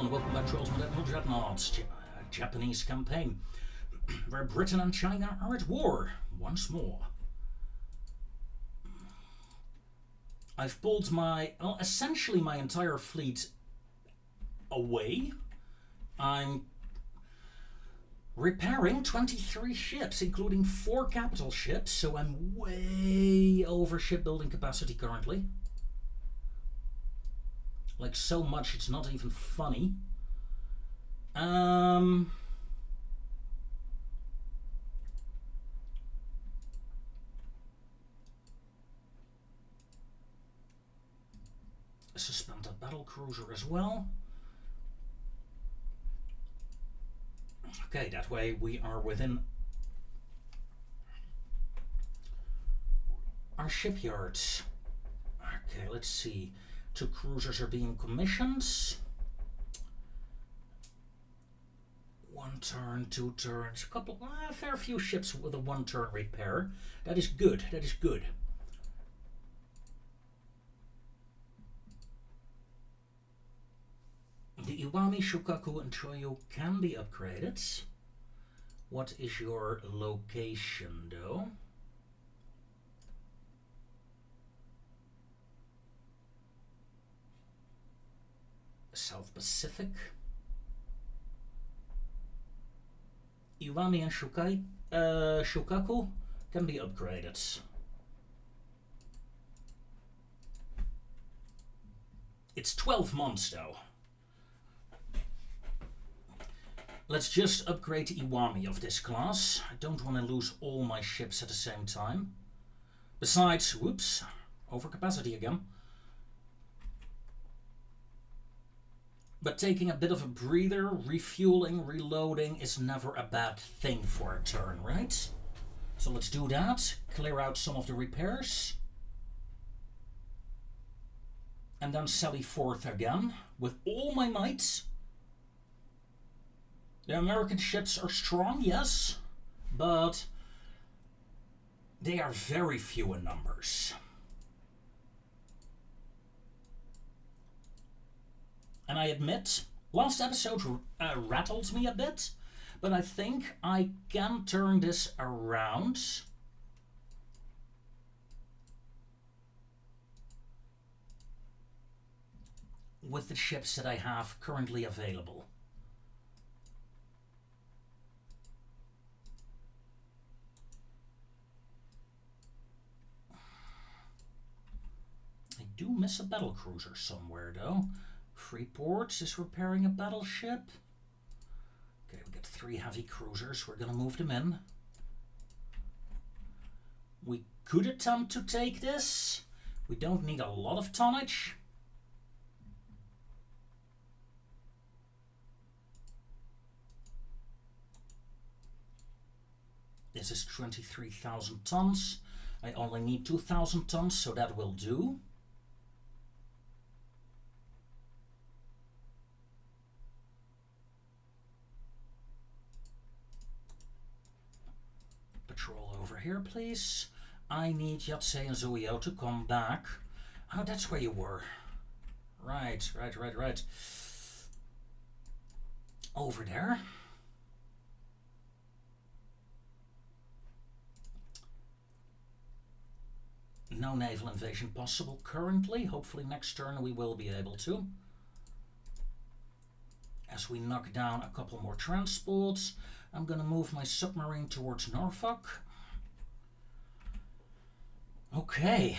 gentlemen, welcome back to Ultimate Admiral Dreadnoughts, Japanese campaign, where Britain and China are at war once more. I've pulled essentially my entire fleet away. I'm repairing 23 ships, including 4 capital ships, so I'm way over shipbuilding capacity currently. Like, so much it's not even funny. Suspend that battle cruiser as well. Okay, that way we are within our shipyards. Okay, let's see. 2 cruisers are being commissioned. 1 turn, 2 turns, a fair few ships with a 1 turn repair. That is good, that is good. The Iwami, Shokaku and Choyo can be upgraded. What is your location though? South Pacific. Iwami and Shokaku can be upgraded. It's 12 months though. Let's just upgrade Iwami of this class. I don't want to lose all my ships at the same time. Besides, whoops, overcapacity again. But taking a bit of a breather, refueling, reloading is never a bad thing for a turn, right? So let's do that. Clear out some of the repairs. And then sally forth again with all my might. The American ships are strong, yes, but they are very few in numbers. And I admit, last episode rattled me a bit, but I think I can turn this around. With the ships that I have currently available. I do miss a battle cruiser somewhere though. Freeport is repairing a battleship. Okay, we got 3 heavy cruisers. We're gonna move them in. We could attempt to take this. We don't need a lot of tonnage. This is 23,000 tons. I only need 2,000 tons, so that will do. Patrol over here, please. I need Yatsei and Zuio to come back. Oh, that's where you were. Right. Over there. No naval invasion possible currently. Hopefully next turn we will be able to. As we knock down a couple more transports, I'm going to move my submarine towards Norfolk. Okay.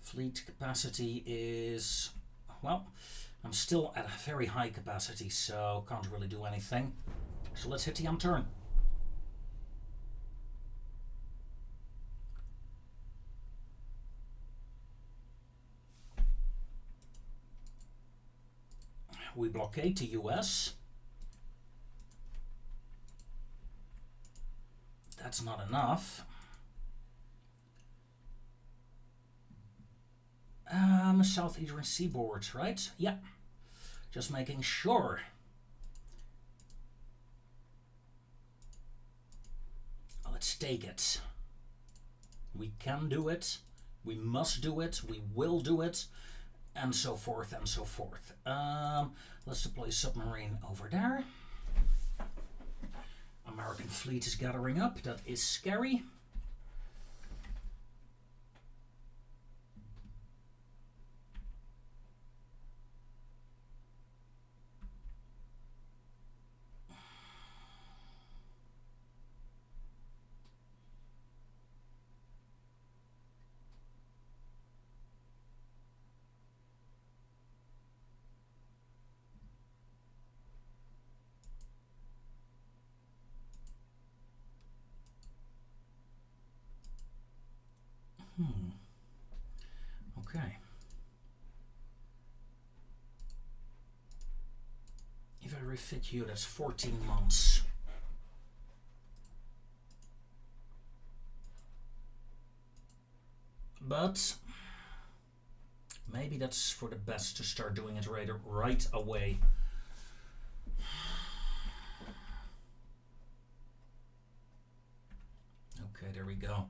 Fleet capacity is, well, I'm still at a very high capacity, so can't really do anything. So let's hit the end turn. We blockade the US. That's not enough. Southeastern seaboard, right? Yeah. Just making sure. Let's take it. We can do it. We must do it, we will do it, and so forth and so forth. Let's deploy submarine over there. American fleet is gathering up, that is scary. Okay. If I refit you, that's 14 months. But maybe that's for the best to start doing it right away. Okay, there we go.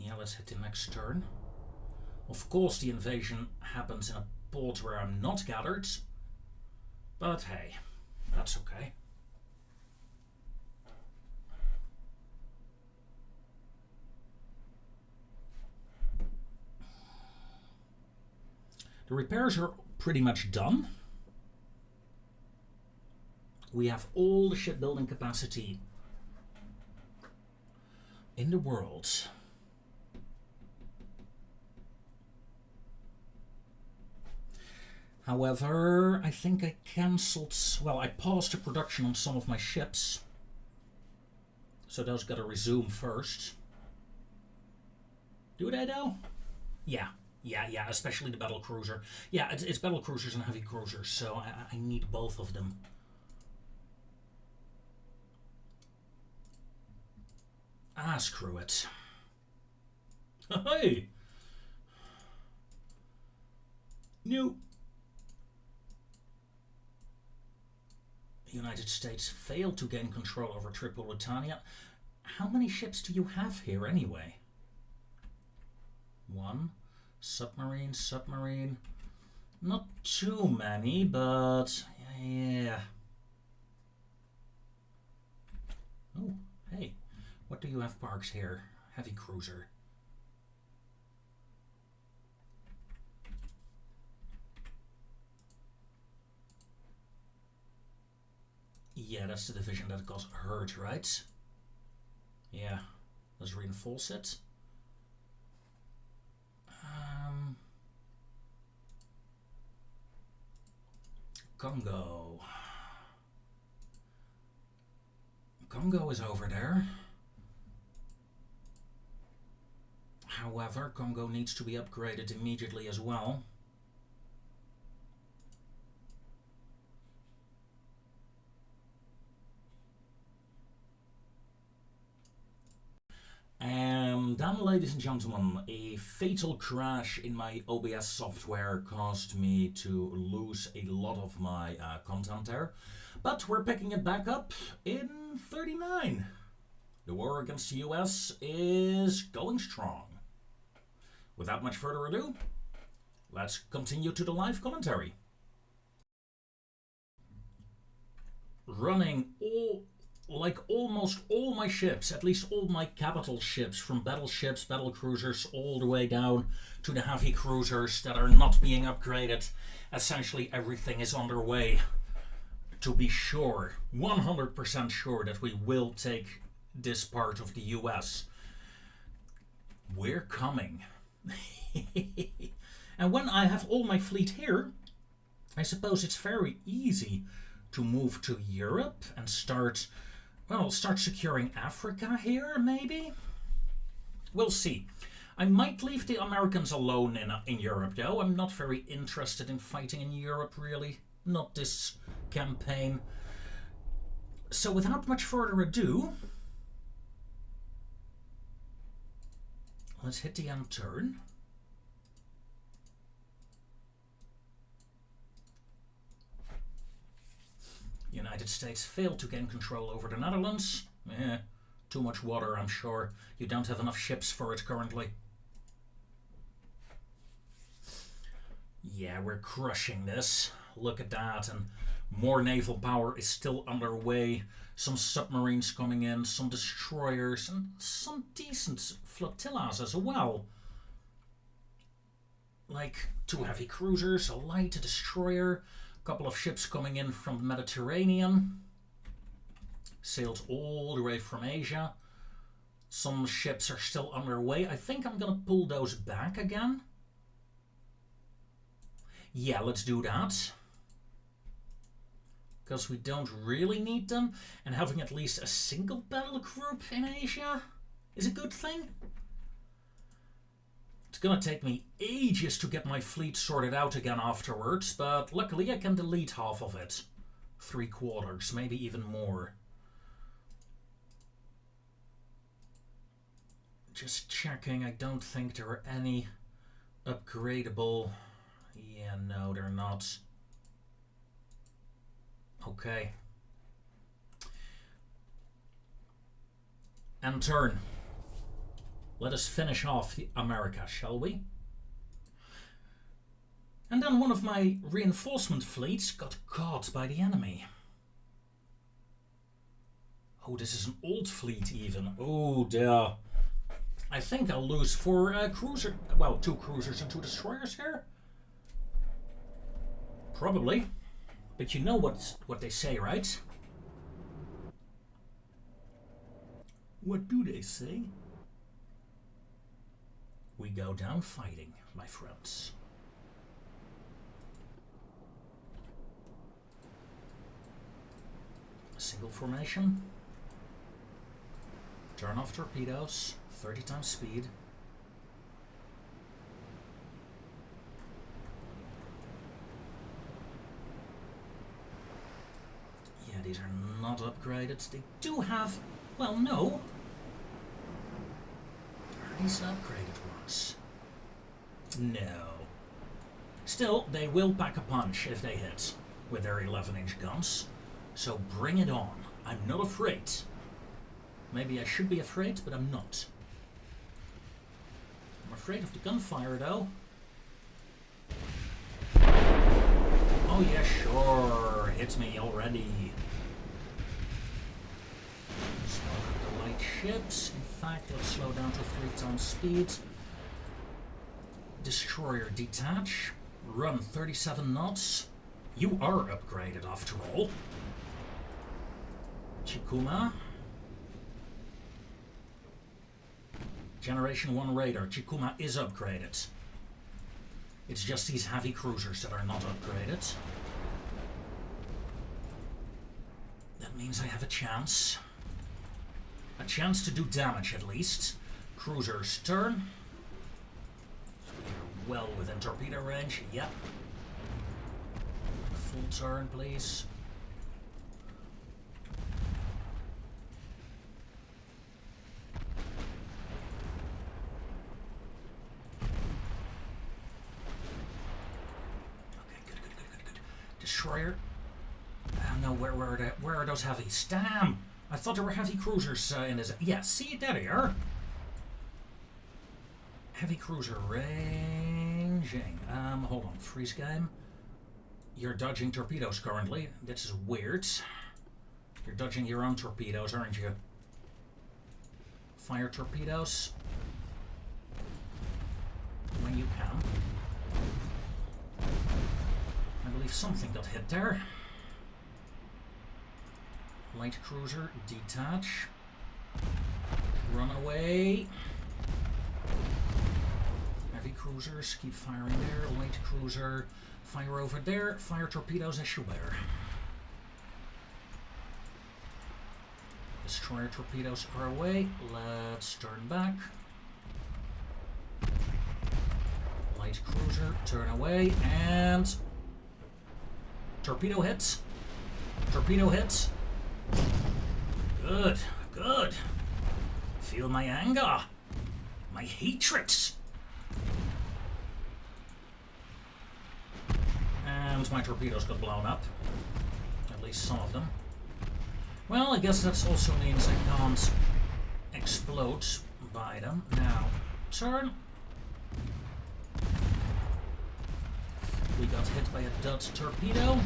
Yeah, let's hit the next turn. Of course, the invasion happens in a port where I'm not gathered. But hey, that's okay. The repairs are pretty much done. We have all the shipbuilding capacity in the world. However, I think I cancelled, well, I paused the production on some of my ships. So those gotta resume first. Do they though? Yeah, especially the battle cruiser. Yeah, it's battle cruisers and heavy cruisers, so I need both of them. Ah, screw it. Hey! No. The United States failed to gain control over Tripolitania. How many ships do you have here anyway? One. Submarine. Not too many, but yeah. Oh, hey. What do you have parked here? Heavy cruiser. Yeah, that's the division that got hurt, right? Yeah, let's reinforce it. Congo. Congo is over there. However, Congo needs to be upgraded immediately as well. And then, ladies and gentlemen, a fatal crash in my OBS software caused me to lose a lot of my content there. But we're picking it back up in 39. The war against the US is going strong. Without much further ado, let's continue to the live commentary. Running almost all my ships, at least all my capital ships, from battleships, battle cruisers, all the way down to the heavy cruisers that are not being upgraded. Essentially everything is underway to be sure, 100% sure, that we will take this part of the US. We're coming. And when I have all my fleet here, I suppose it's very easy to move to Europe and start securing Africa here, maybe? We'll see. I might leave the Americans alone in Europe, though. I'm not very interested in fighting in Europe, really. Not this campaign. So without much further ado, let's hit the end turn. United States failed to gain control over the Netherlands. Too much water, I'm sure. You don't have enough ships for it currently. Yeah, we're crushing this. Look at that, and more naval power is still underway. Some submarines coming in, some destroyers, and some decent flotillas as well. Like 2 heavy cruisers, a light destroyer, a couple of ships coming in from the Mediterranean. Sailed all the way from Asia. Some ships are still underway. I think I'm gonna pull those back again. Yeah, let's do that. Because we don't really need them. And having at least a single battle group in Asia is a good thing. It's gonna take me ages to get my fleet sorted out again afterwards, but luckily I can delete half of it. 3/4, maybe even more. Just checking, I don't think there are any upgradable... Yeah, no, they're not. Okay. And turn. Let us finish off America, shall we? And then one of my reinforcement fleets got caught by the enemy. Oh, this is an old fleet even. Oh dear. I think I'll lose 4 cruisers. Well, 2 cruisers and 2 destroyers here. Probably. But you know what they say, right? What do they say? We go down fighting, my friends. A single formation. Turn off torpedoes. 30 times speed. Yeah, these are not upgraded. They do have... Well, no. Are these upgraded ones? No. Still, they will pack a punch if they hit with their 11-inch guns. So bring it on. I'm not afraid. Maybe I should be afraid, but I'm not. I'm afraid of the gunfire, though. Oh yeah, sure. Hit me already. Slow up the light ships. In fact, let's slow down to 3 times speed. Destroyer detach. Run 37 knots. You are upgraded after all. Chikuma. Generation 1 radar. Chikuma is upgraded. It's just these heavy cruisers that are not upgraded. That means I have a chance. A chance to do damage at least. Cruisers turn. We're well within torpedo range. Yep. Full turn, please. Destroyer. No, where are those heavies? Damn! I thought there were heavy cruisers in this. Yeah, see, there they are. Heavy cruiser ranging. Hold on, freeze game. You're dodging torpedoes currently. This is weird. You're dodging your own torpedoes, aren't you? Fire torpedoes. When you can. I believe something got hit there. Light cruiser, detach. Run away. Heavy cruisers, keep firing there. Light cruiser, fire over there. Fire torpedoes as you bear. Destroyer torpedoes are away. Let's turn back. Light cruiser, turn away, and... Torpedo hits. Torpedo hits. Good, good. Feel my anger. My hatred. And my torpedoes got blown up. At least some of them. Well, I guess that also means I can't explode by them. Now, turn. We got hit by a dud torpedo.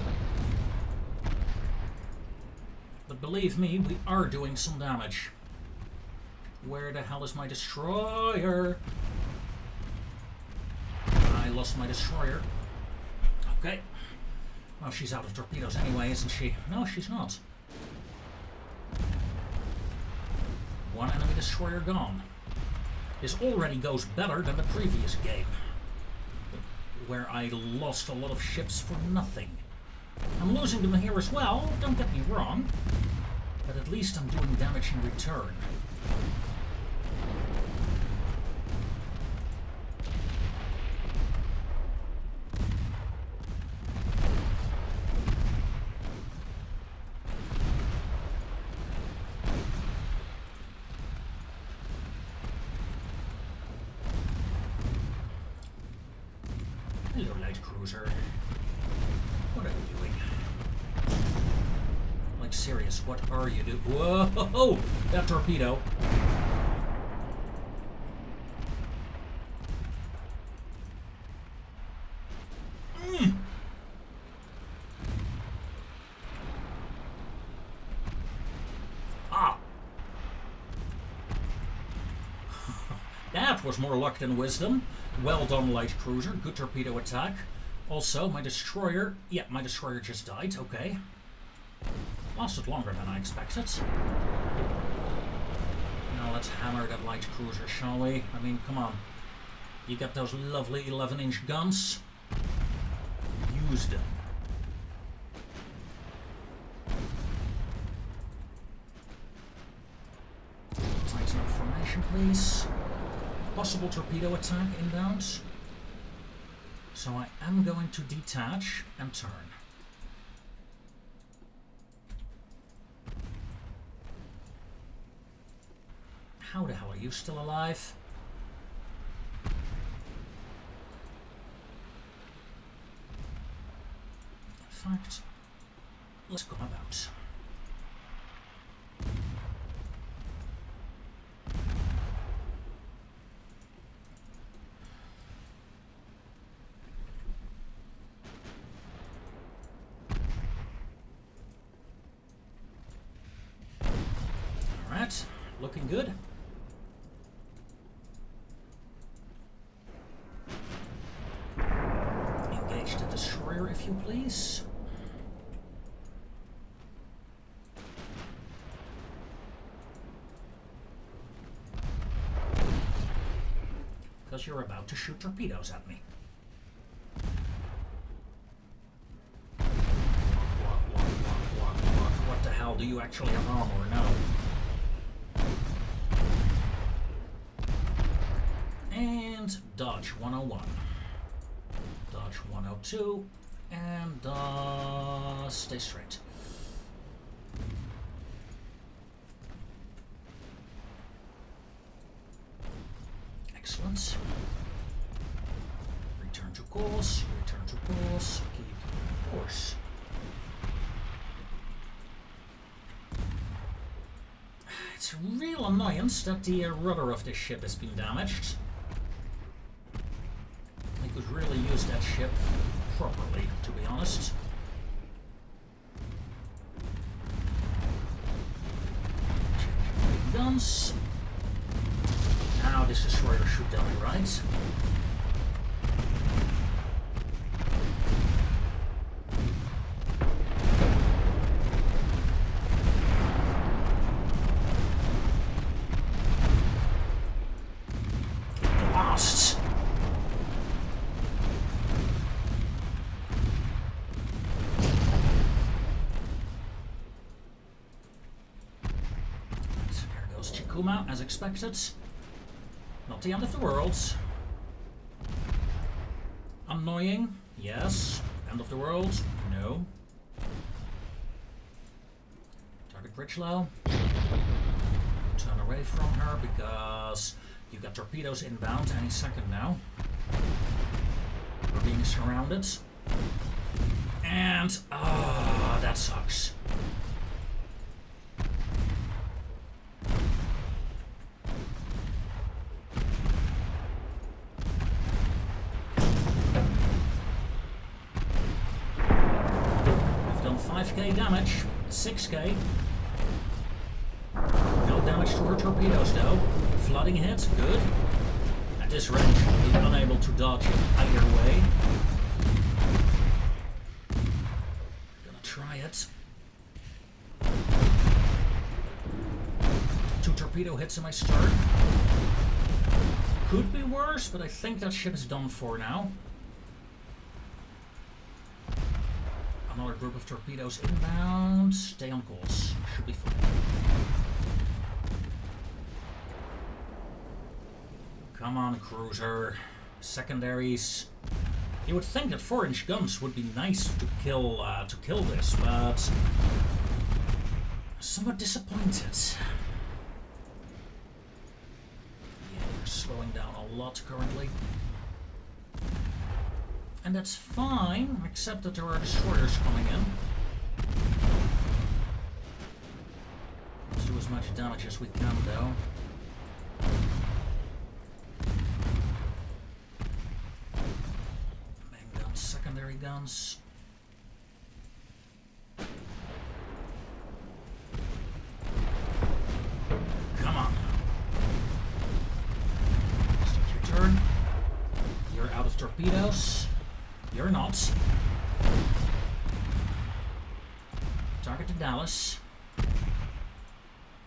But believe me, we are doing some damage. Where the hell is my destroyer? I lost my destroyer. Okay. Well, she's out of torpedoes anyway, isn't she? No, she's not. One enemy destroyer gone. This already goes better than the previous game, where I lost a lot of ships for nothing. I'm losing them here as well, don't get me wrong, but at least I'm doing damage in return. Hello, light cruiser. What are you doing? Like, serious, what are you doing? Whoa! That torpedo. Ah! That was more luck than wisdom. Well done, light cruiser. Good torpedo attack. Also, my destroyer... Yeah, my destroyer just died. Okay. Lasted longer than I expected. Now let's hammer that light cruiser, shall we? I mean, come on. You got those lovely 11-inch guns. Use them. Tighten up formation, please. Possible torpedo attack inbound. So I am going to detach and turn. How the hell are you still alive? In fact, let's come about. Alright, looking good. Engage the destroyer, if you please. Because you're about to shoot torpedoes at me. What the hell, do you actually have armor? No. And dodge 101. Dodge 102. And stay straight. Excellent. Return to course, keep course. It's a real annoyance that the rudder of this ship has been damaged. I could really use that ship properly, to be honest. Guns. Now this destroyer should tell me right. Blast! So there goes Chikuma, as expected. Not the end of the world. Annoying, yes. End of the world, no. Target bridge low. Turn away from her because you've got torpedoes inbound any second now. We're being surrounded. And, oh, that sucks. I've done 5k damage, 6k. No damage to her torpedoes though. Flooding hit, good. At this range, I'll be unable to dodge it either way. Gonna try it. 2 torpedo hits in my stern. Could be worse, but I think that ship is done for now. Another group of torpedoes inbound. Stay on course. Should be fine. Come on, cruiser. Secondaries. You would think that 4-inch guns would be nice to kill this, but somewhat disappointed. Yeah, they're slowing down a lot currently. And that's fine, except that there are destroyers coming in. Let's do as much damage as we can, though. Main guns, secondary guns. Come on. Start your turn. You're out of torpedoes. You're not. Target to Dallas.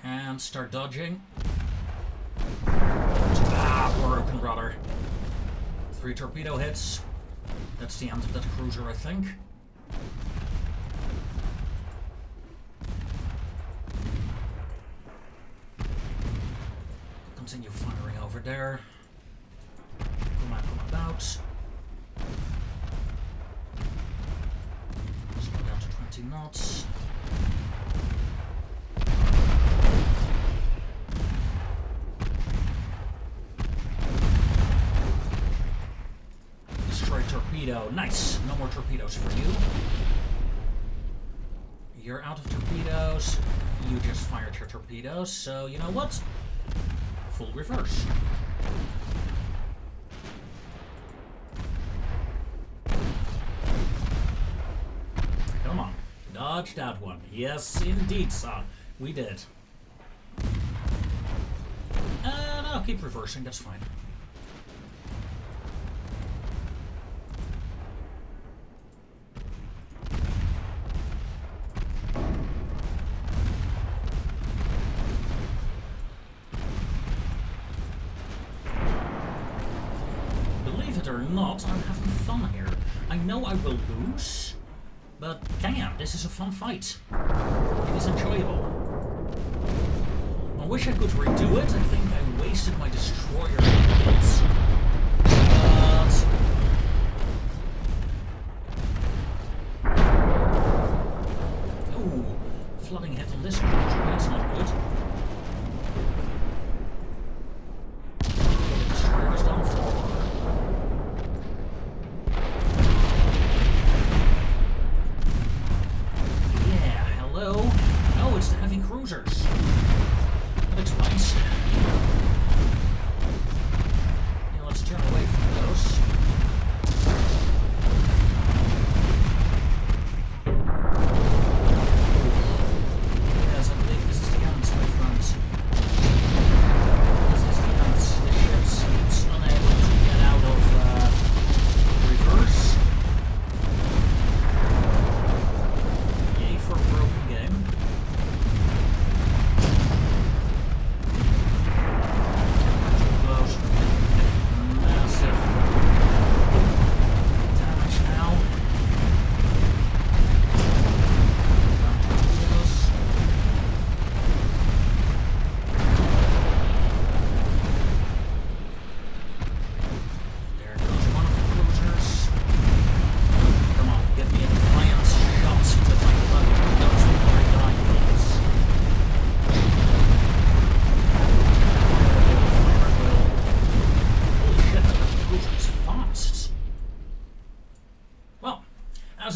And start dodging. Ah, broken rudder. 3 torpedo hits. That's the end of that cruiser, I think. Continue firing over there. Come about. Slow down to 20 knots. Destroy torpedo. Nice! No more torpedoes for you. You're out of torpedoes. You just fired your torpedoes, so you know what? Full reverse. Come on. Dodge that one. Yes, indeed, son. We did. And I'll keep reversing, that's fine. Believe it or not, I'm having fun here. I know I will lose, but damn, this is a fun fight. It is enjoyable. I wish I could redo it. I think I wasted my destroyer bullets. But ooh, flooding hit on this cruiser. That's not good. The destroyer is done for. Yeah, hello. Oh, it's the heavy cruisers. That explains.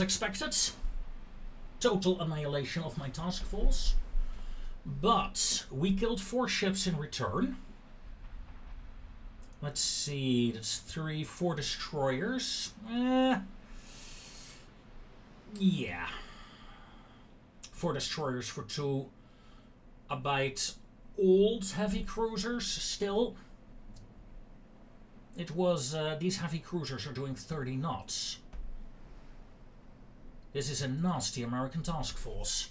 as expected. Total annihilation of my task force. But we killed 4 ships in return. Let's see, that's 4 destroyers. Yeah. 4 destroyers for 2 a bit old heavy cruisers still. It was, these heavy cruisers are doing 30 knots. This is a nasty American task force.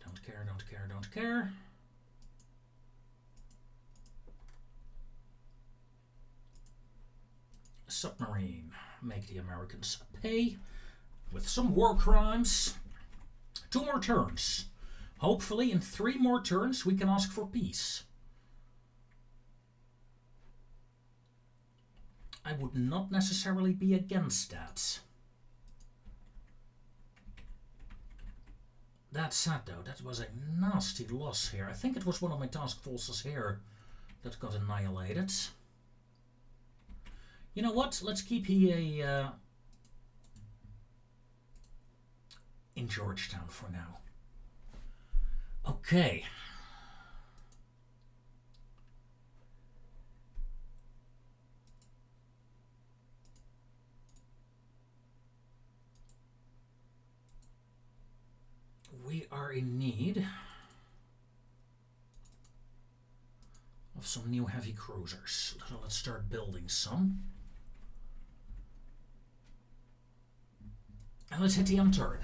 Don't care, don't care, don't care. Submarine. Make the Americans pay with some war crimes. 2 more turns. Hopefully in 3 more turns we can ask for peace. I would not necessarily be against that. That said though, that was a nasty loss here. I think it was one of my task forces here that got annihilated. You know what? Let's keep EA in Georgetown for now. Okay. We are in need of some new heavy cruisers. So let's start building some. And let's hit the end turn.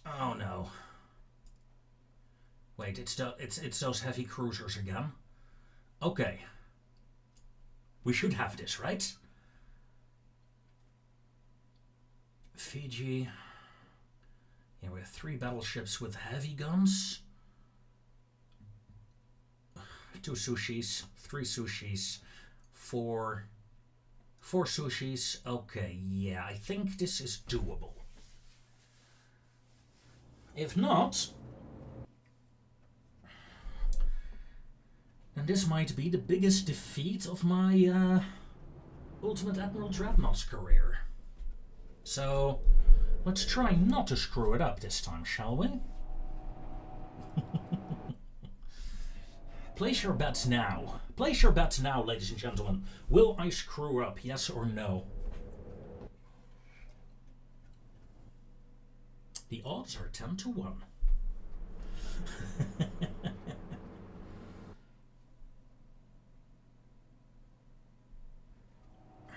Oh no. Wait, it's those heavy cruisers again. Okay. We should have this, right? Fiji. Yeah, we have 3 battleships with heavy guns. 2 sushis, 3 sushis, 4 sushis. Okay, yeah, I think this is doable. If not, then this might be the biggest defeat of my Ultimate Admiral Dreadnoughts career. So, let's try not to screw it up this time, shall we? Place your bets now. Place your bets now, ladies and gentlemen. Will I screw up, yes or no? The odds are 10 to 1.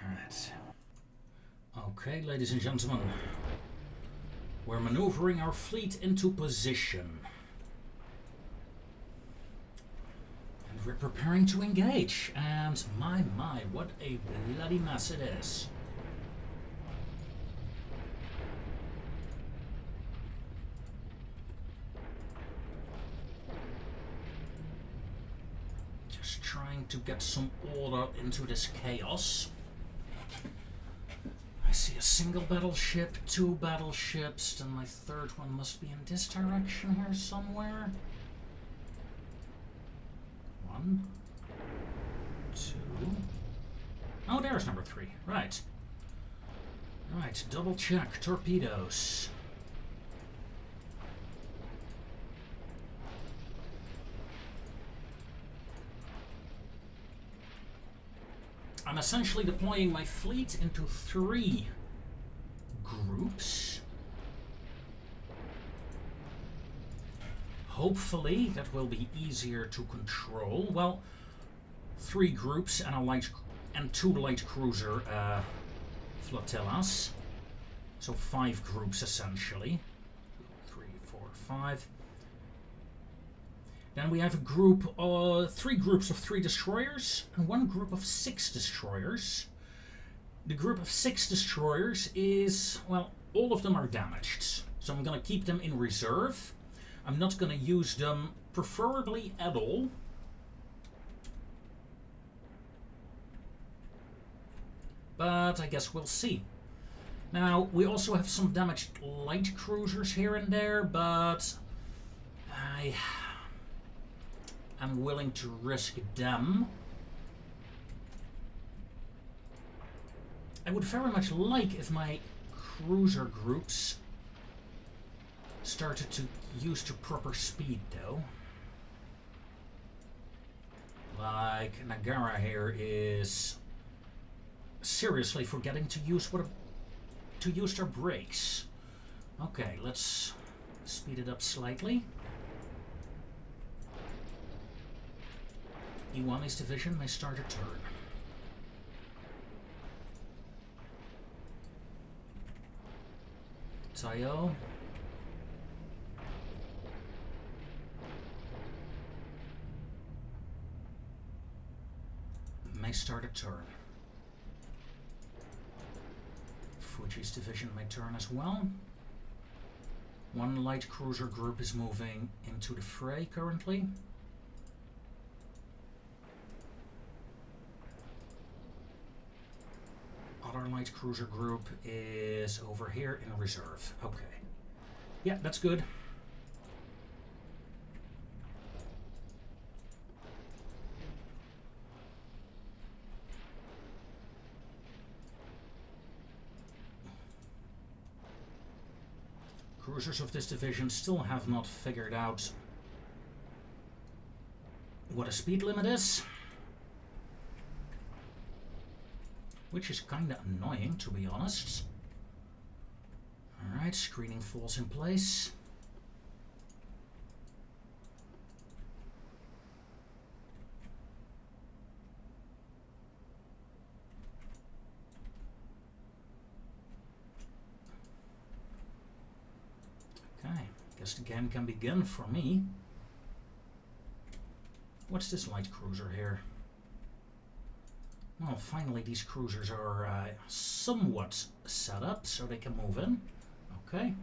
Alright. Okay, ladies and gentlemen. We're maneuvering our fleet into position. And we're preparing to engage. And my, what a bloody mess it is. Trying to get some order into this chaos. I see a single battleship, 2 battleships, then my 3rd one must be in this direction here somewhere. 1, 2. Oh, there's number 3. Right. Right, double check. Torpedoes. I'm essentially deploying my fleet into 3 groups. Hopefully that will be easier to control. Well, 3 groups and 2 light cruiser flotillas. So 5 groups essentially. 2, 3, 4, 5. Then we have a group, 3 groups of 3 destroyers and 1 group of 6 destroyers. The group of 6 destroyers is, well, all of them are damaged. So I'm going to keep them in reserve. I'm not going to use them preferably at all. but I guess we'll see. Now, we also have some damaged light cruisers here and there, but I am willing to risk them. I would very much like if my cruiser groups started to use their proper speed, though. Like Nagara here is seriously forgetting to use their brakes. Okay, let's speed it up slightly. Iwami's division may start a turn. Tayo. May start a turn. Fuji's division may turn as well. One light cruiser group is moving into the fray currently. Other light cruiser group is over here in reserve. Okay. Yeah, that's good. Cruisers of this division still have not figured out what a speed limit is, which is kinda annoying, to be honest. Alright, screening falls in place. Okay, guess the game can begin for me. What's this light cruiser here? Well, finally these cruisers are somewhat set up so they can move in. Okay.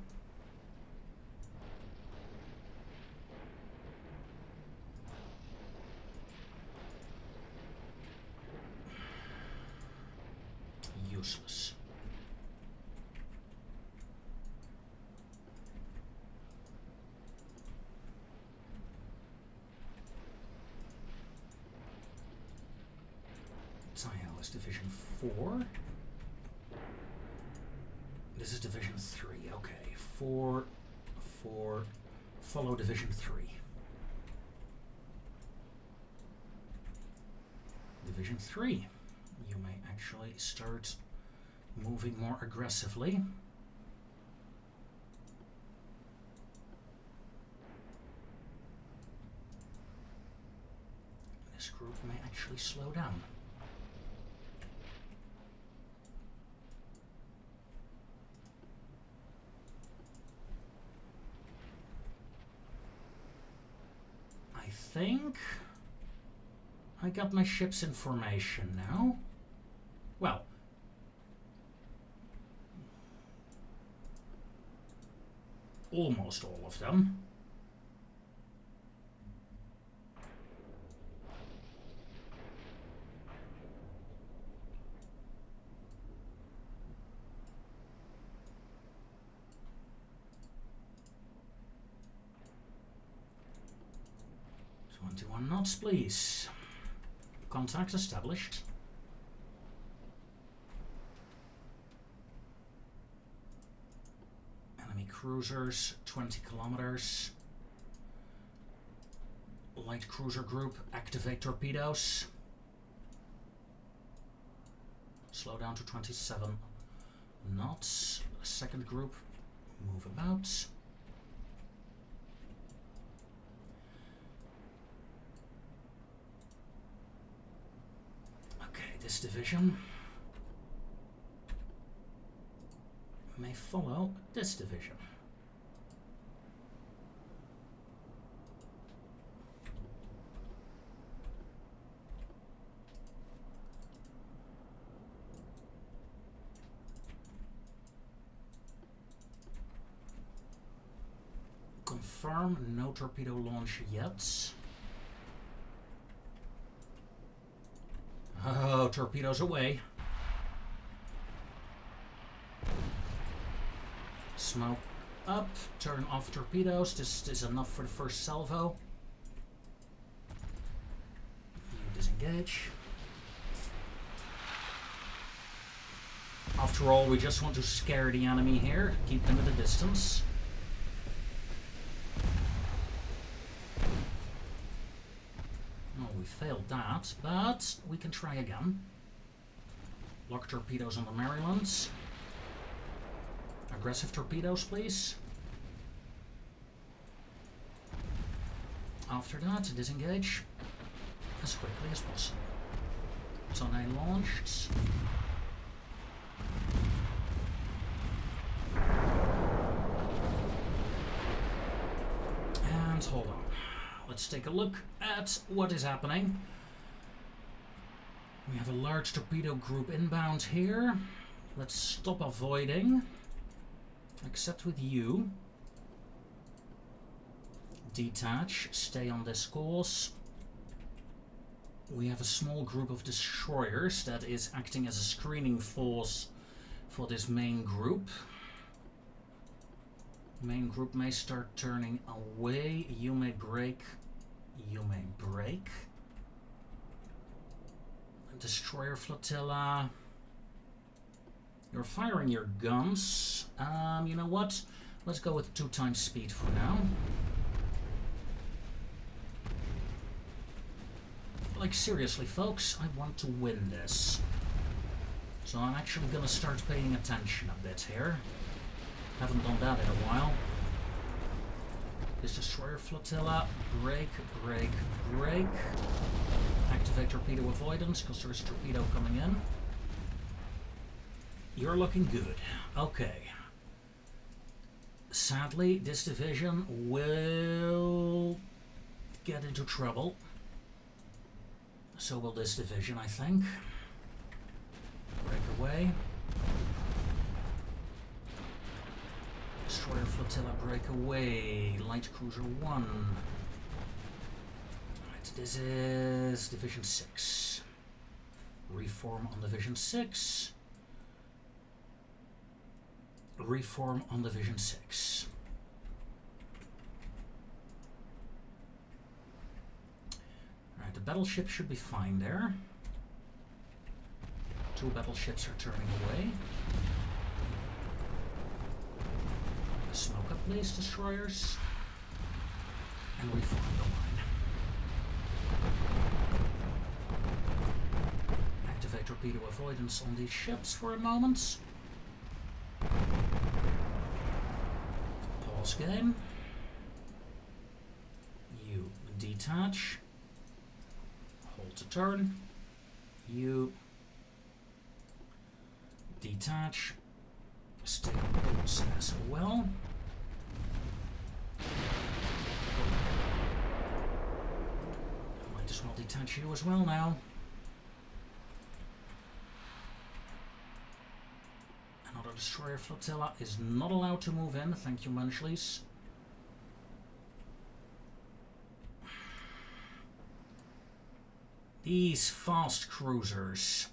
Useless. Tayo is Division 4. This is Division 3. Okay, 4, follow Division 3. Division 3. You may actually start moving more aggressively. This group may actually slow down. I think I got my ship's information now. Well, almost all of them. "21 knots, please. Contact established." Enemy cruisers, 20 kilometers. Light cruiser group, activate torpedoes. Slow down to 27 knots. Second group, move about. This division may follow this division. Confirm no torpedo launch yet. Oh, torpedoes away. Smoke up, turn off torpedoes. This is enough for the first salvo. You disengage. After all, we just want to scare the enemy here, keep them at a distance. Oh, we failed that, but we can try again. Lock torpedoes on the Marylands. Aggressive torpedoes, please. After that, disengage as quickly as possible. Tornado launched. And hold on. Let's take a look at what is happening. We have a large torpedo group inbound here. Let's stop avoiding. Except with you. Detach, stay on this course. We have a small group of destroyers that is acting as a screening force for this main group. Main group may start turning away. You may break. You may break. Destroyer flotilla. You're firing your guns. You know what? Let's go with 2 times speed for now. Like seriously, folks, I want to win this. So I'm actually gonna start paying attention a bit here. Haven't done that in a while. This destroyer flotilla. Break, break, break. Activate torpedo avoidance because there's a torpedo coming in. You're looking good. Okay. Sadly, this division will get into trouble. So will this division, I think. Break away. Destroyer flotilla, break away. Light cruiser 1. Right, this is Division 6. Reform on Division 6. Reform on Division 6. Alright, the battleship should be fine there. 2 battleships are turning away. Smoke up, please, destroyers. And reform the line. Activate torpedo avoidance on these ships for a moment. Pause game. You detach. Hold to turn. You detach. Stay on course as well. Might as well detach you as well now. Another destroyer flotilla is not allowed to move in. Thank you, Munchleys. These fast cruisers.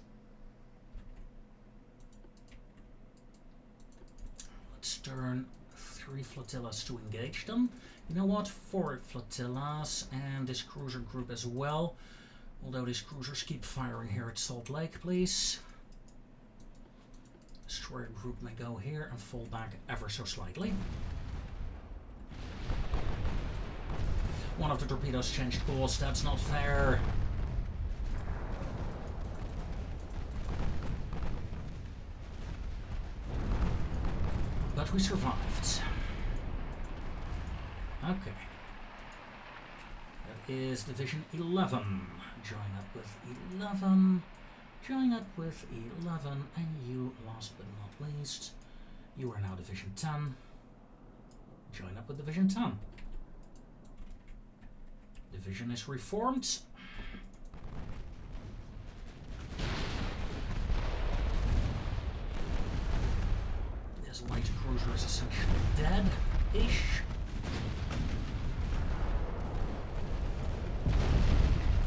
Let's turn 3 flotillas to engage them. You know what? 4 flotillas and this cruiser group as well. Although these cruisers keep firing here at Salt Lake, please. Destroyer group may go here and fall back ever so slightly. One of the torpedoes changed course. That's not fair. But we survived. Okay. That is Division 11. Join up with 11. Join up with 11. And you, last but not least, you are now Division 10. Join up with Division 10. Division is reformed. This light cruiser is essentially dead-ish.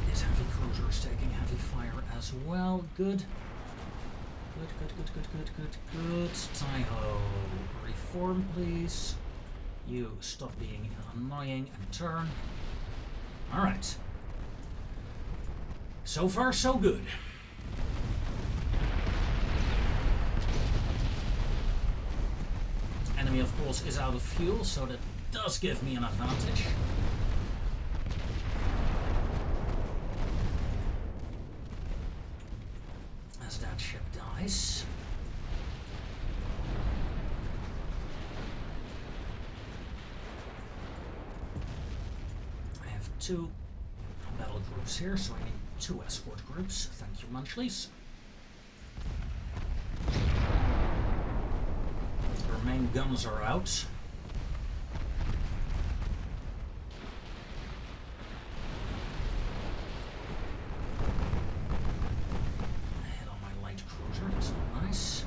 This heavy cruiser is taking heavy fire as well. Good. Good. Taiho, reform, please. You stop being annoying and turn. Alright. So far, so good. Enemy, of course, is out of fuel, so that does give me an advantage. As that ship dies. I have 2 battle groups here, so I need 2 escort groups. Thank you, Munchlies. Our main guns are out. I hit on my light cruiser, that's not nice.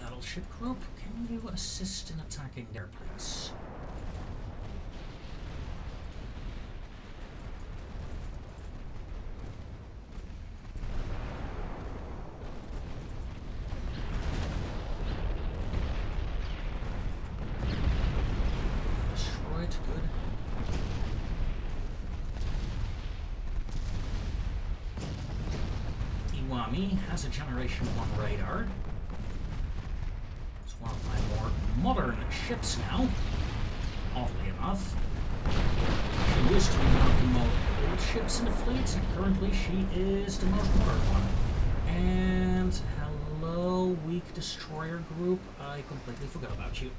Battleship group, can you assist in attacking there, please? Has a Generation 1 radar. It's one of my more modern ships now, oddly enough. She used to be one of the most old ships in the fleet, and currently she is the most modern one. And hello, weak destroyer group. I completely forgot about you.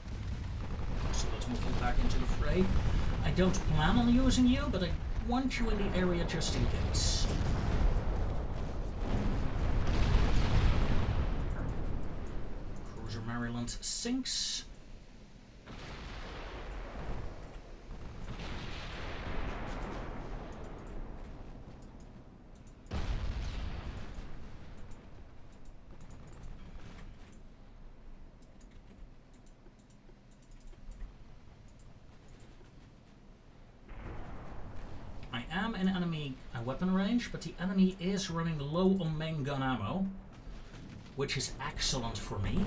So let's move you back into the fray. I don't plan on using you, but I want you in the area just in case. Maryland sinks. I am in enemy weapon range, but the enemy is running low on main gun ammo, which is excellent for me.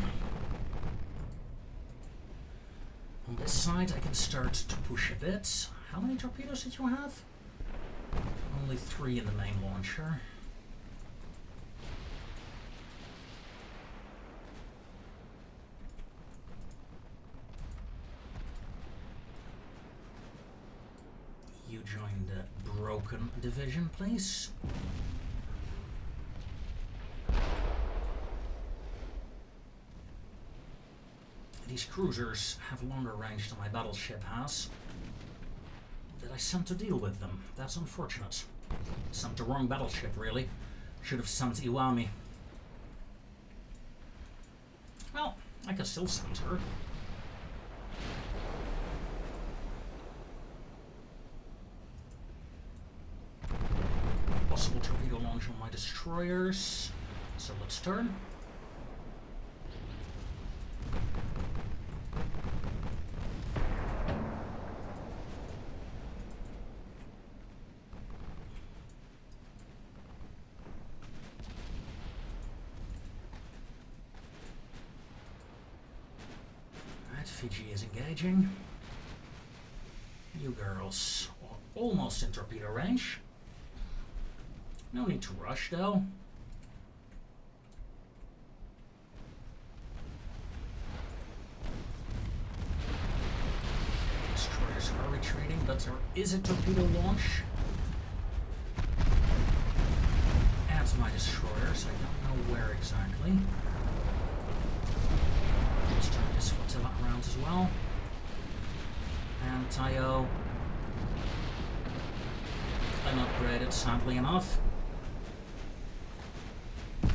On this side, I can start to push a bit. How many torpedoes did you have? Only 3 in the main launcher. You join the broken division, please. These cruisers have longer range than my battleship has. Did I send to deal with them? That's unfortunate. Sent the wrong battleship, really. Should have sent Iwami. Well, I can still send her. Possible torpedo launch on my destroyers. So let's turn. Fiji is engaging. You girls are almost in torpedo range. No need to rush though. Destroyers are retreating, but there is a torpedo launch. At my destroyers, I don't know where exactly. Let's turn this flotilla around as well. And Tayo. Unupgraded, sadly enough. But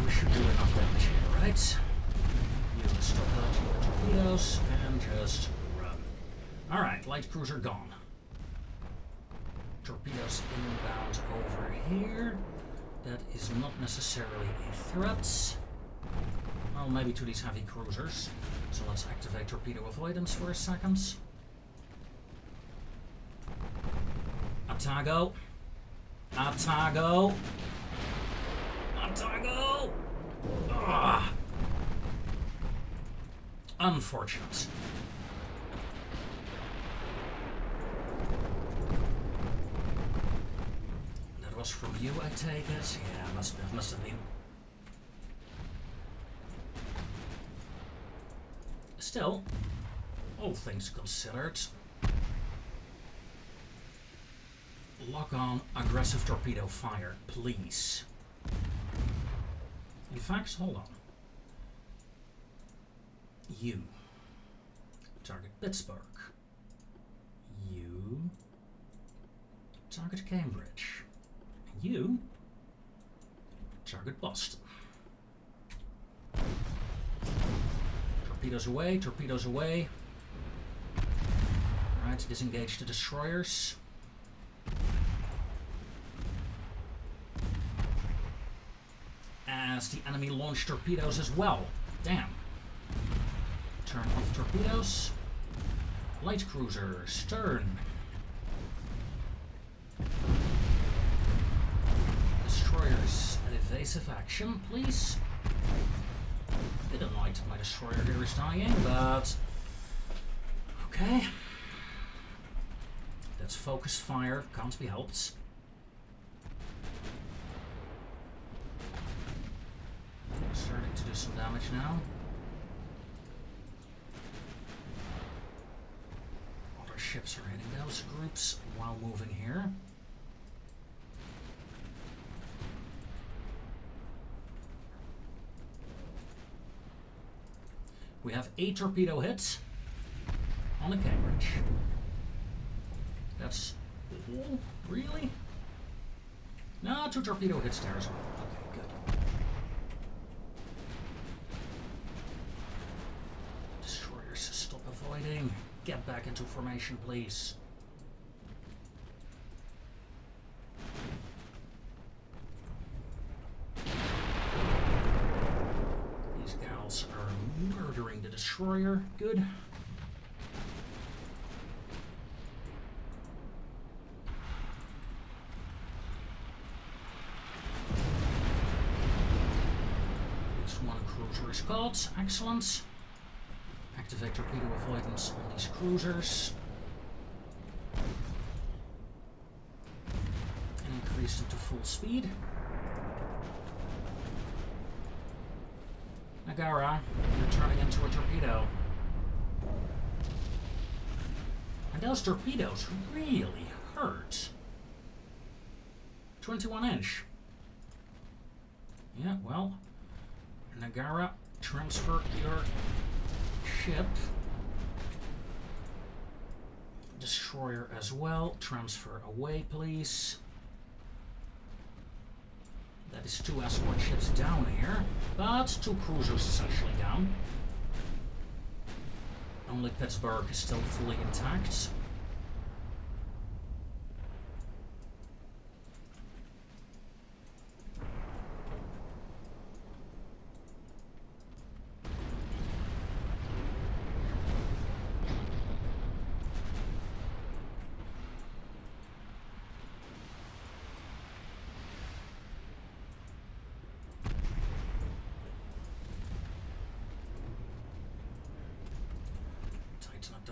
we should do enough damage here, right? You stop dodging the torpedoes and just run. Alright, light cruiser gone. Torpedoes inbound over here. That is not necessarily a threat. Well, maybe to these heavy cruisers. So let's activate torpedo avoidance for a second. Otago. Otago. Otago. Ah. Unfortunate. That was from you, I take it? Yeah, must have been. Still, all things considered, lock on aggressive torpedo fire, please. In fact, hold on. You target Pittsburgh. You target Cambridge. And you target Boston. Torpedoes away, torpedoes away. Right, disengage the destroyers. As the enemy launch torpedoes as well. Damn. Turn off torpedoes. Light cruisers, turn. Destroyers at evasive action, please. Bit annoyed my destroyer here is dying, but okay. That's focus fire, can't be helped. Starting to do some damage now. Other ships are hitting those groups while moving here. We have 8 torpedo hits on the Cambridge. That's all? Really? No, 2 torpedo hits there as well. Okay, good. Destroyers, stop avoiding. Get back into formation, please. These gals are murdering the destroyer. Good. Cruiser is caught. Excellent. Activate torpedo avoidance on these cruisers. And increase them to full speed. Nagara, you're turning into a torpedo. And those torpedoes really hurt. 21 inch. Yeah, well. Nagara, transfer your ship. Destroyer as well. Transfer away, please. That is 2 escort ships down here, but 2 cruisers essentially down. Only Pittsburgh is still fully intact.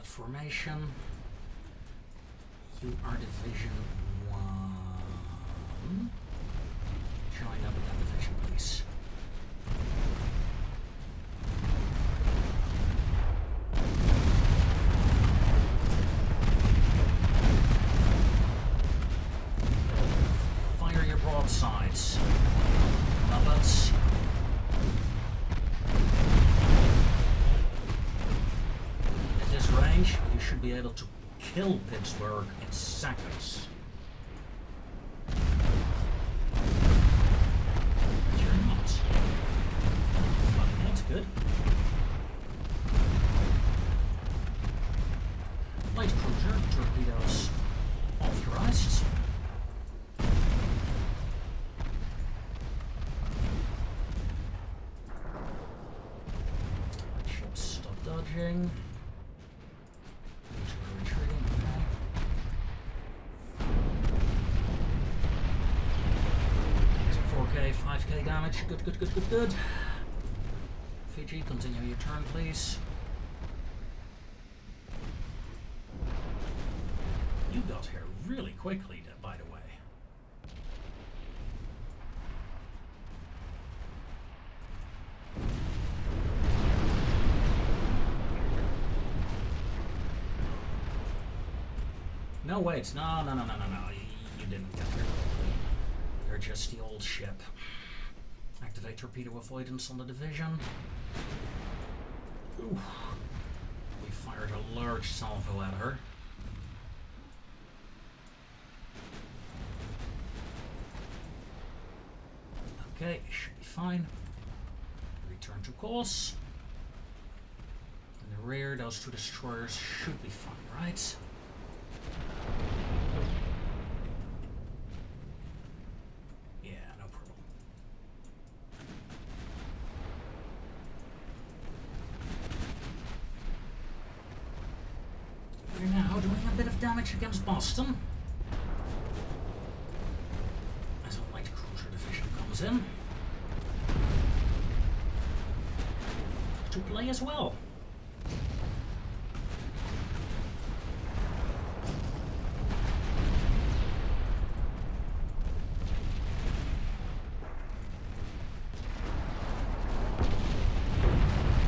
Formation. You are Division 1. Join up with that division, please. Fire your broadsides. Muppets. Range, you should be able to kill Pittsburgh in seconds. But you're not. But that's good. Light cruiser, torpedoes authorized. Light ships stop dodging. damage. Good, good, good, good, good. Fiji, continue your turn, please. You got here really quickly, by the way. No, wait. No. You didn't get there quickly. You're just the old ship. Activate torpedo avoidance on the division. Ooh. We fired a large salvo at her. Okay, should be fine. Return to course. In the rear, those two destroyers should be fine, right? Yeah, no problem. We're now doing a bit of damage against Boston. As a light cruiser division comes in. To play as well.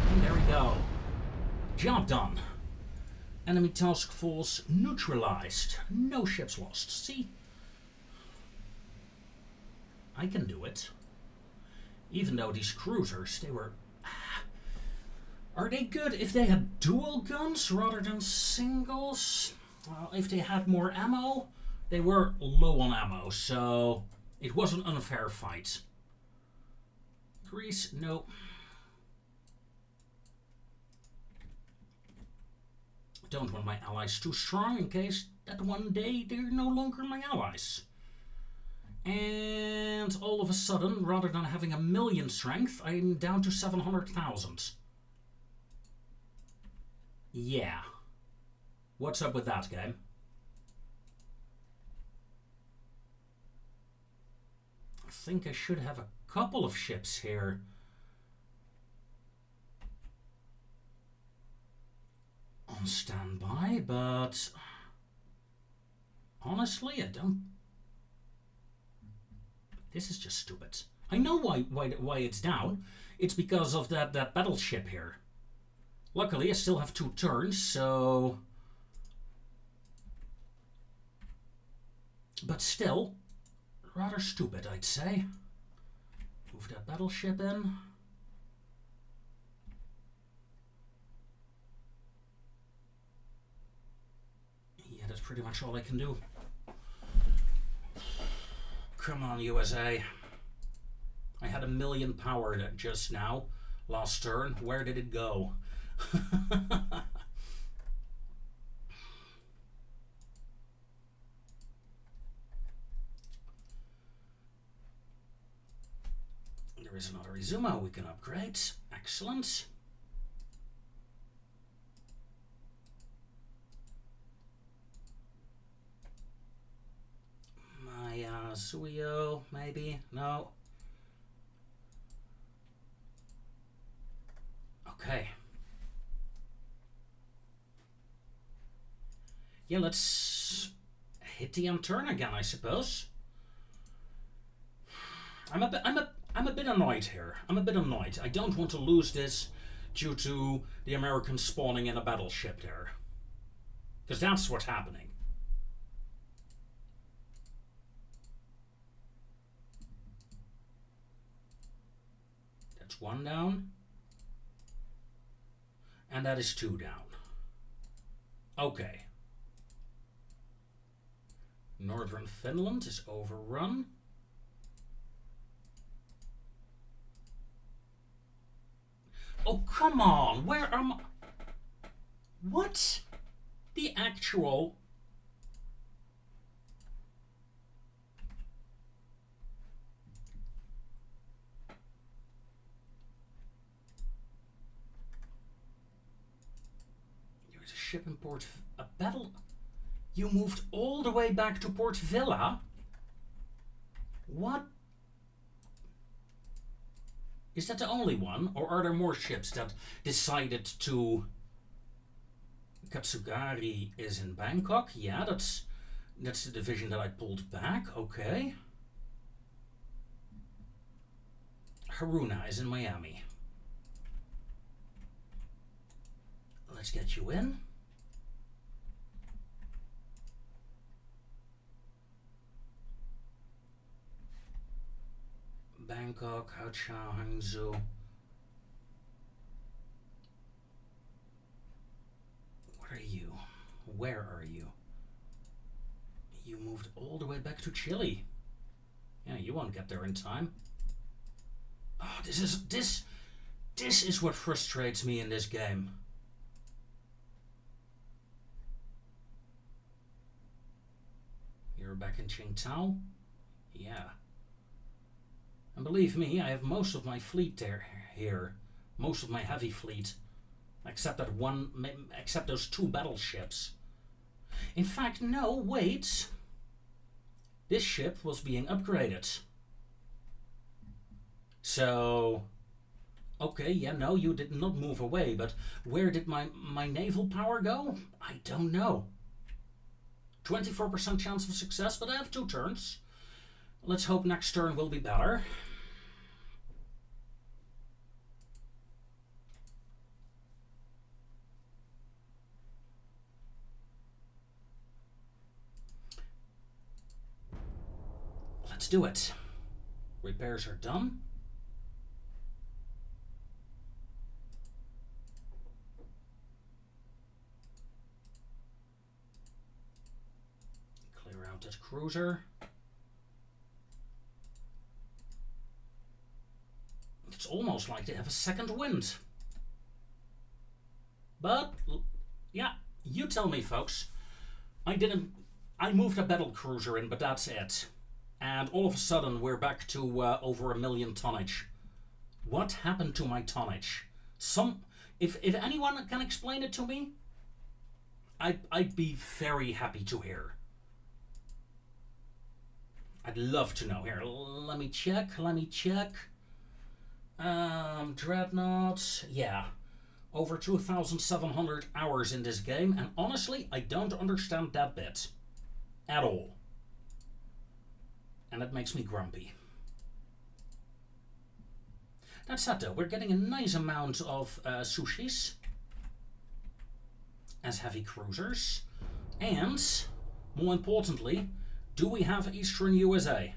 And there we go. Job done. Enemy task force neutralized. No ships lost. See? I can do it. Even though these cruisers, they were... Are they good if they had dual guns rather than singles? Well, if they had more ammo, they were low on ammo, so it was an unfair fight. Greece, no. Don't want my allies too strong in case that one day they're no longer my allies. And all of a sudden, rather than having 1,000,000 strength, I'm down to 700,000. Yeah. What's up with that, game? I think I should have a couple of ships here. On standby, but honestly, I don't... This is just stupid. I know why it's down. It's because of that battleship here. Luckily, I still have 2 turns, so... But still, rather stupid, I'd say. Move that battleship in. Yeah, that's pretty much all I can do. Come on, USA. I had 1,000,000 power just now. Last turn. Where did it go? There is another Izuma we can upgrade. Excellent. My Suyo, maybe? No. Okay. Yeah, let's hit the end turn again, I suppose. I'm a bit annoyed here. I'm a bit annoyed. I don't want to lose this due to the Americans spawning in a battleship there. Because that's what's happening. That's 1 down. And that is 2 down. Okay. Northern Finland is overrun. Oh, come on! Where am I? What? The actual... There is a ship in Port... A battle... You moved all the way back to Port Vila? What? Is that the only one, or are there more ships that decided to... Katsugari is in Bangkok. Yeah, that's the division that I pulled back. Okay. Haruna is in Miami. Let's get you in. Bangkok, Haichao, Hangzhou. What are you? Where are you? You moved all the way back to Chile. Yeah, you won't get there in time. Oh, this is what frustrates me in this game. You're back in Qingdao? Yeah. And believe me, I have most of my fleet here. Most of my heavy fleet. Except those 2 battleships. In fact, no, wait. This ship was being upgraded. So... Okay, yeah, no, you did not move away, but where did my naval power go? I don't know. 24% chance of success, but I have 2 turns. Let's hope next turn will be better. Let's do it. Repairs are done. Clear out that cruiser. It's almost like they have a second wind. But, yeah, you tell me, folks. I moved a battle cruiser in, but that's it. And all of a sudden, we're back to over 1 million tonnage. What happened to my tonnage? If anyone can explain it to me, I'd be very happy to hear. I'd love to know. Here, let me check. Dreadnoughts. Yeah. Over 2,700 hours in this game. And honestly, I don't understand that bit. At all. And it makes me grumpy. That said though, we're getting a nice amount of sushis. As heavy cruisers. And, more importantly, do we have Eastern USA?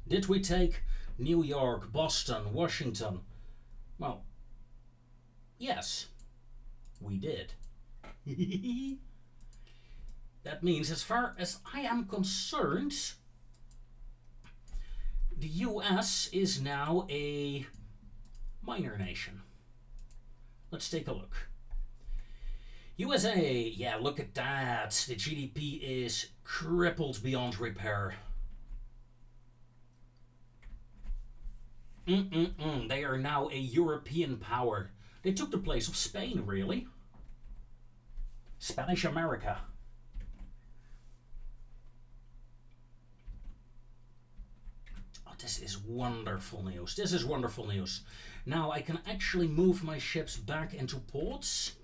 Did we take New York, Boston, Washington? Well, yes, we did. That means, as far as I am concerned, the US is now a minor nation. Let's take a look. USA, yeah, look at that. The GDP is crippled beyond repair. They are now a European power. They took the place of Spain, really. Spanish America. Oh, this is wonderful news. This is wonderful news. Now I can actually move my ships back into ports.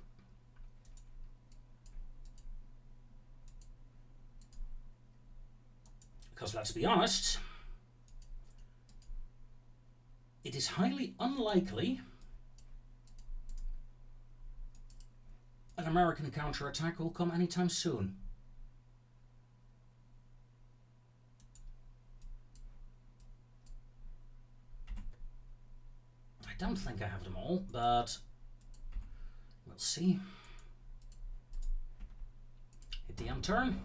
Because let's be honest, it is highly unlikely an American counterattack will come anytime soon. I don't think I have them all, but we'll see. Hit the end turn.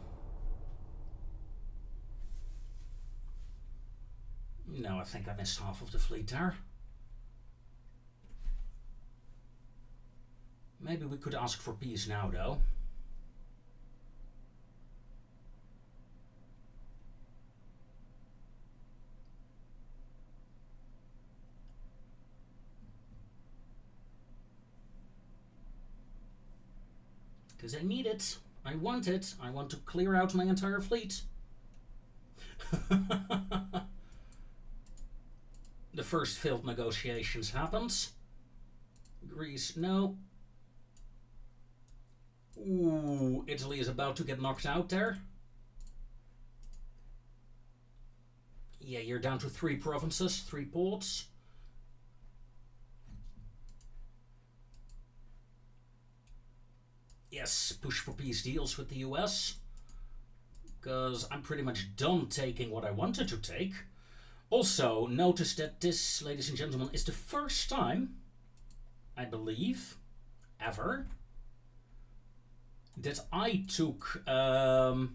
No, I think I missed half of the fleet there. Maybe we could ask for peace now, though. Because I need it. I want it. I want to clear out my entire fleet. The first failed negotiations happened. Greece, no. Ooh, Italy is about to get knocked out there. Yeah, you're down to 3 provinces, 3 ports. Yes, push for peace deals with the US. Because I'm pretty much done taking what I wanted to take. Also, notice that this, ladies and gentlemen, is the first time, I believe, ever, that I took the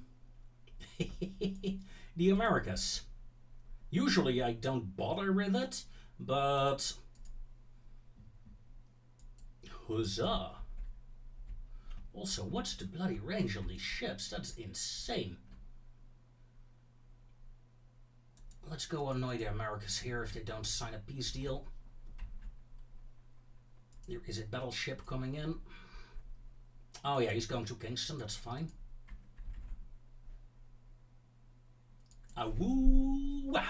Americas. Usually I don't bother with it, but huzzah. Also, what's the bloody range on these ships? That's insane. Let's go annoy the Americas here if they don't sign a peace deal. There is a battleship coming in. Oh yeah, he's going to Kingston, that's fine. Awoo!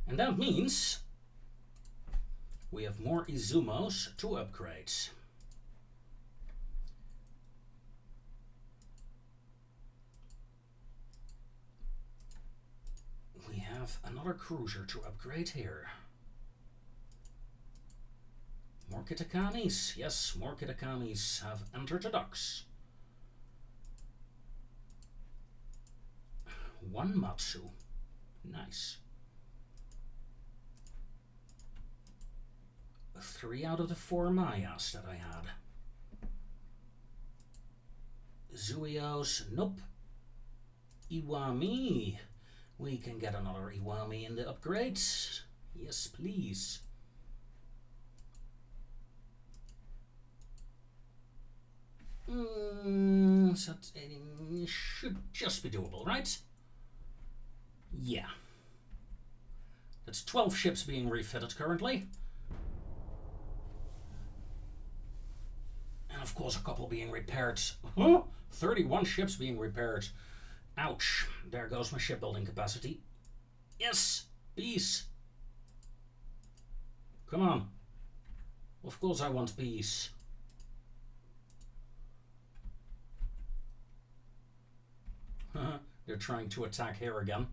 And that means we have more Izumos to upgrade. We have another cruiser to upgrade here. More Kitakamis. Yes, more Kitakamis have entered the docks. 1 Matsu. Nice. 3 out of the 4 Mayas that I had. Zuios, nope. Iwami. We can get another Iwami in the upgrades. Yes, please. So it should just be doable, right? Yeah. That's 12 ships being refitted currently. And of course a couple being repaired. 31 ships being repaired. Ouch. There goes my shipbuilding capacity. Yes! Peace! Come on. Of course I want peace. They're trying to attack here again.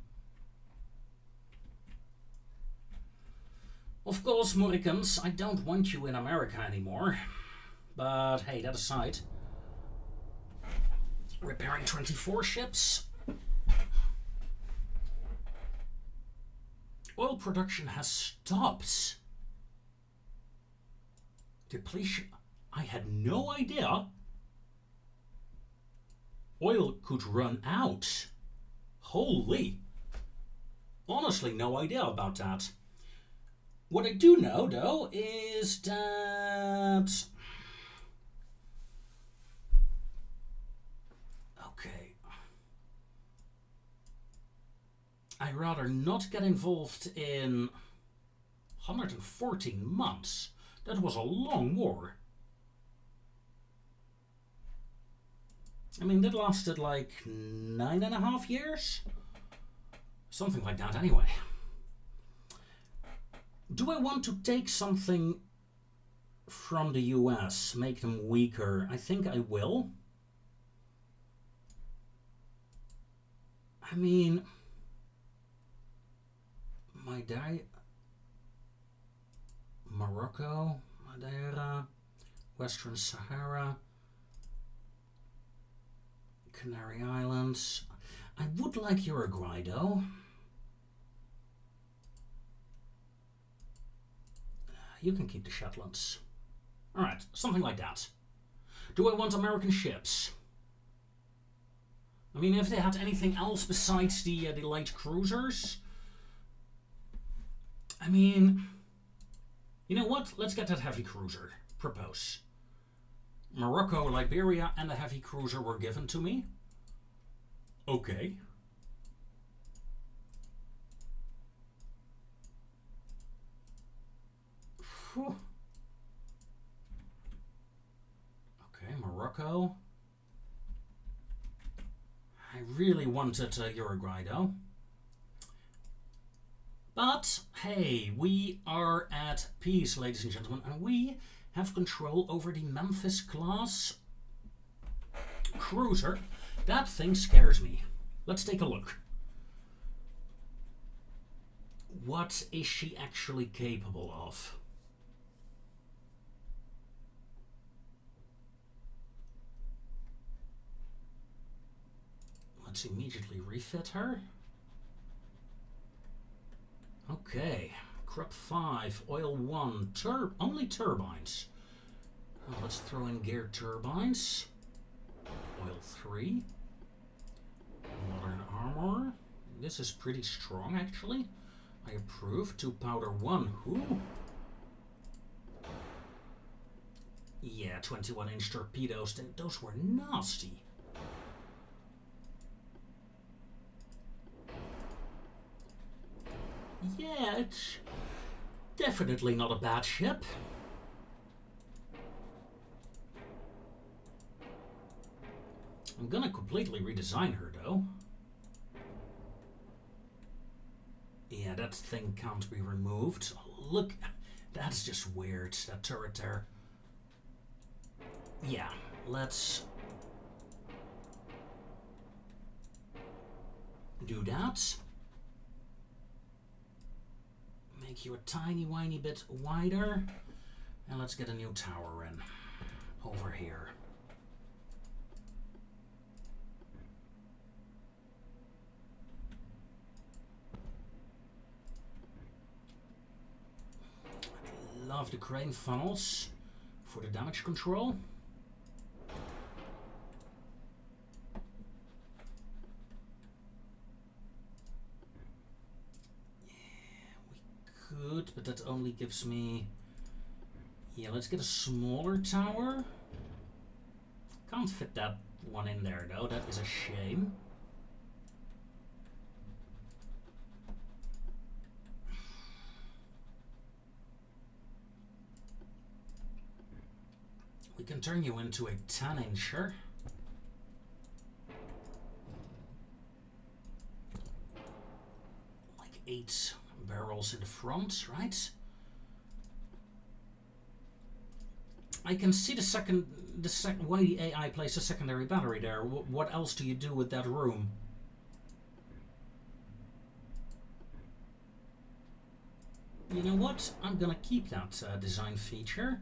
Of course, Moricans, I don't want you in America anymore. But hey, that aside. Repairing 24 ships. Oil production has stopped. Depletion. I had no idea oil could run out. Holy. Honestly, no idea about that. What I do know, though, is that... Okay. I'd rather not get involved in 114 months. That was a long war. I mean, that lasted like 9.5 years? Something like that, anyway. Do I want to take something from the US, make them weaker? I think I will. I mean, Morocco, Madeira, Western Sahara, Canary Islands. I would like Uruguay, though. You can keep the Shetlands. Alright, something like that. Do I want American ships? I mean, if they had anything else besides the light cruisers... I mean... You know what? Let's get that heavy cruiser. Propose. Morocco, Liberia, and a heavy cruiser were given to me. Okay. Whew. Okay, Morocco. I really wanted Uruguay, though. But Hey, we are at peace, ladies and gentlemen, and we have control over the Memphis-class cruiser. That thing scares me. Let's take a look. What is she actually capable of? Let's immediately refit her. Okay, crop 5, oil 1, only turbines. Let's throw in geared turbines. Oil 3. Modern armor. This is pretty strong, actually. I approve. 2 powder 1. Ooh. Yeah, 21-inch torpedoes. Those were nasty. Yeah, it's definitely not a bad ship. I'm gonna completely redesign her, though. Yeah, that thing can't be removed. Look, that's just weird, that turret there. Yeah, let's do that. Make you a tiny whiny bit wider. And let's get a new tower in. Over here. Love the crane funnels for the damage control. Good, but that only gives me... Yeah, let's get a smaller tower. Can't fit that one in there, though. That is a shame. We can turn you into a 10-incher. Like 8 barrels in the front, right? I can see the second why the AI placed a secondary battery there. What else do you do with that room? You know what? I'm gonna keep that design feature.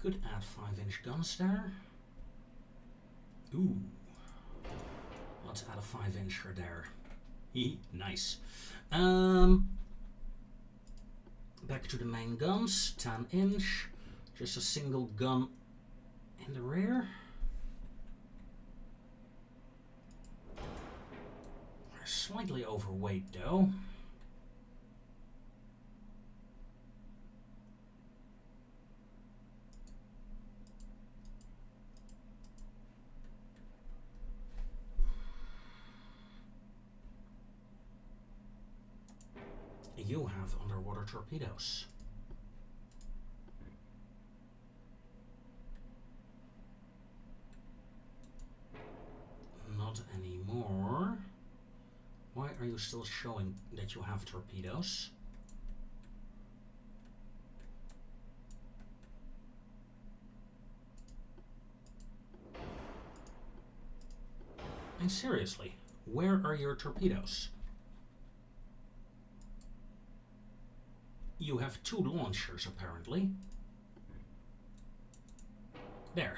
Could add 5-inch guns there. Ooh. Let's add a 5-incher there. Nice. Back to the main guns. 10-inch. Just a single gun in the rear. We're slightly overweight though. You have underwater torpedoes. Not anymore. Why are you still showing that you have torpedoes? And seriously, where are your torpedoes? You have 2 launchers, apparently. There.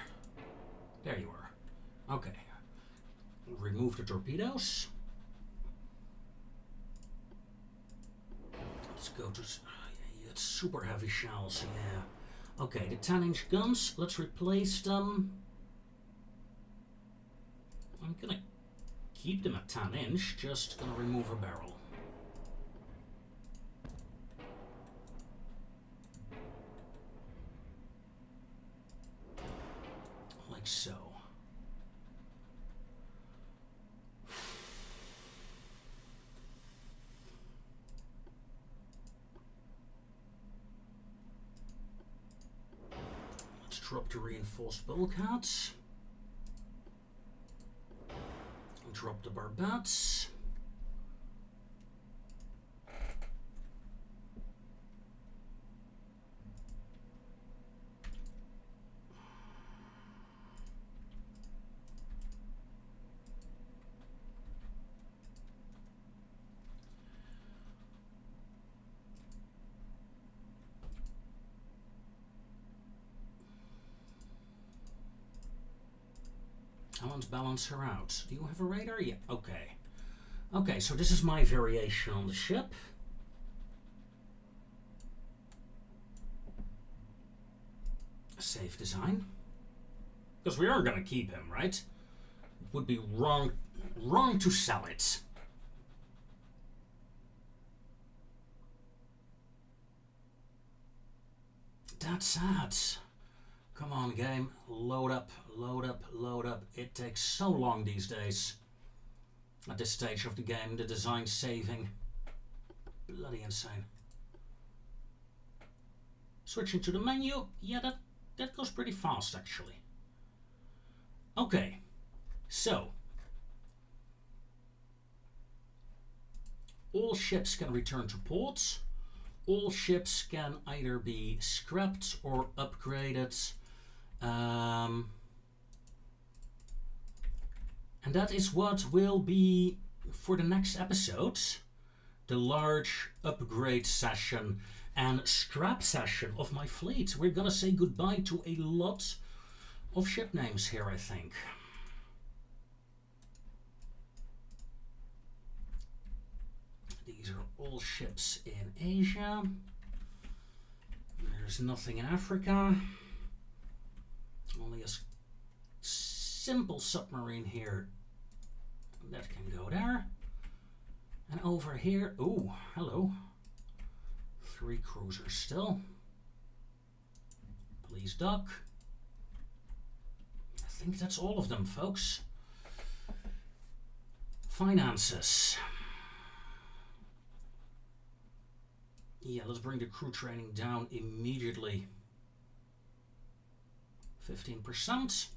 There you are. Okay. Remove the torpedoes. Let's go to... it's super heavy shells, yeah. Okay, the 10-inch guns, let's replace them. I'm gonna keep them at 10-inch, just gonna remove a barrel. Like so. Drop the reinforced bulkheads. Drop the barbettes. Balance her out. Do you have a radar? Yeah, okay. Okay, so this is my variation on the ship. Safe design. Because we are gonna keep him, right? It would be wrong to sell it. That's sad. Come on, game. Load up, load up, load up. It takes so long these days. At this stage of the game, the design saving. Bloody insane. Switching to the menu. Yeah, that goes pretty fast, actually. Okay. So. All ships can return to port. All ships can either be scrapped or upgraded. And that is what will be for the next episode. The large upgrade session and scrap session of my fleet. We're gonna say goodbye to a lot of ship names here, I think. These are all ships in Asia. There's nothing in Africa. Only a simple submarine here. That can go there. And over here, oh, hello. 3 cruisers still. Please dock. I think that's all of them, folks. Finances. Yeah, let's bring the crew training down immediately. 15%.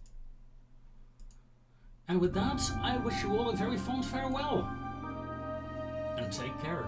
And with that, I wish you all a very fond farewell. And take care.